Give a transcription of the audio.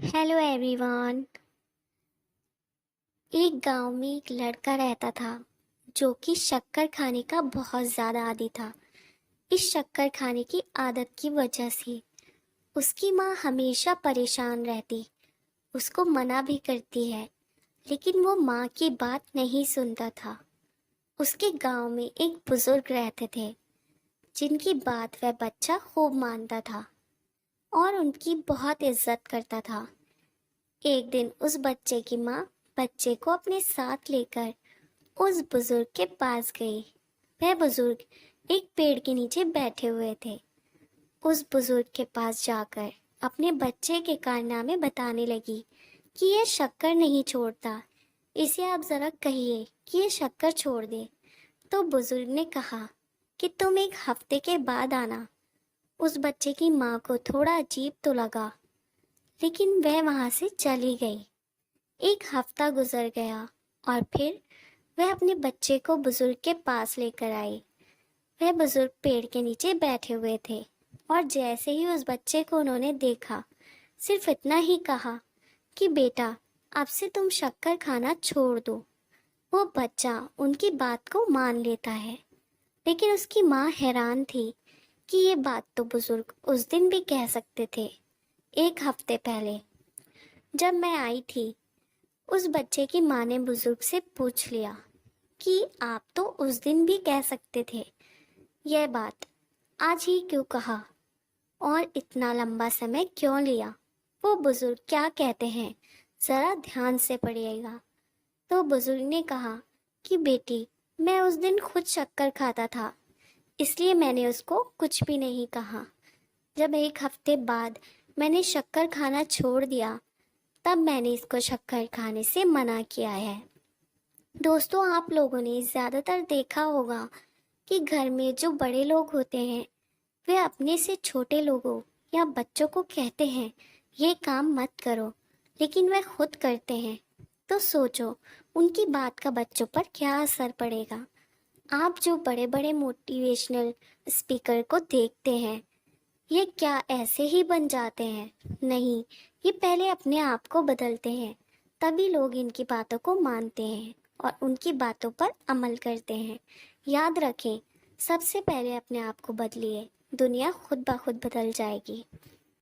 Hello everyone. एक गांव में एक लड़का रहता था जो कि शक्कर खाने का बहुत ज़्यादा आदी था। इस शक्कर खाने की आदत की वजह से उसकी माँ हमेशा परेशान रहती, उसको मना भी करती है, लेकिन वो माँ की बात नहीं सुनता था। उसके गांव में एक बुजुर्ग रहते थे जिनकी बात वह बच्चा खूब मानता था और उनकी बहुत इज्जत करता था। एक दिन उस बच्चे की माँ बच्चे को अपने साथ लेकर उस बुजुर्ग के पास गई। वह बुजुर्ग एक पेड़ के नीचे बैठे हुए थे। उस बुजुर्ग के पास जाकर अपने बच्चे के कारनामे बताने लगी कि यह शक्कर नहीं छोड़ता, इसे आप जरा कहिए कि ये शक्कर छोड़ दे। तो बुजुर्ग ने कहा कि तुम एक हफ्ते के बाद आना। उस बच्चे की माँ को थोड़ा अजीब तो लगा, लेकिन वह वहां से चली गई। एक हफ्ता गुजर गया और फिर वह अपने बच्चे को बुजुर्ग के पास लेकर आई। वह बुजुर्ग पेड़ के नीचे बैठे हुए थे और जैसे ही उस बच्चे को उन्होंने देखा, सिर्फ इतना ही कहा कि बेटा, अब से तुम शक्कर खाना छोड़ दो। वो बच्चा उनकी बात को मान लेता है, लेकिन उसकी माँ हैरान थी कि ये बात तो बुजुर्ग उस दिन भी कह सकते थे, एक हफ्ते पहले जब मैं आई थी। उस बच्चे की माँ ने बुजुर्ग से पूछ लिया कि आप तो उस दिन भी कह सकते थे, यह बात आज ही क्यों कहा और इतना लंबा समय क्यों लिया? वो बुजुर्ग क्या कहते हैं, जरा ध्यान से पढ़िएगा। तो बुजुर्ग ने कहा कि बेटी, मैं उस दिन खुद शक्कर खाता था, इसलिए मैंने उसको कुछ भी नहीं कहा। जब एक हफ्ते बाद मैंने शक्कर खाना छोड़ दिया, तब मैंने इसको शक्कर खाने से मना किया है। दोस्तों, आप लोगों ने ज़्यादातर देखा होगा कि घर में जो बड़े लोग होते हैं वे अपने से छोटे लोगों या बच्चों को कहते हैं ये काम मत करो, लेकिन वे खुद करते हैं। तो सोचो उनकी बात का बच्चों पर क्या असर पड़ेगा। आप जो बड़े बड़े मोटिवेशनल स्पीकर को देखते हैं, ये क्या ऐसे ही बन जाते हैं? नहीं, ये पहले अपने आप को बदलते हैं, तभी लोग इनकी बातों को मानते हैं और उनकी बातों पर अमल करते हैं। याद रखें, सबसे पहले अपने आप को बदलिए, दुनिया खुद ब खुद बदल जाएगी।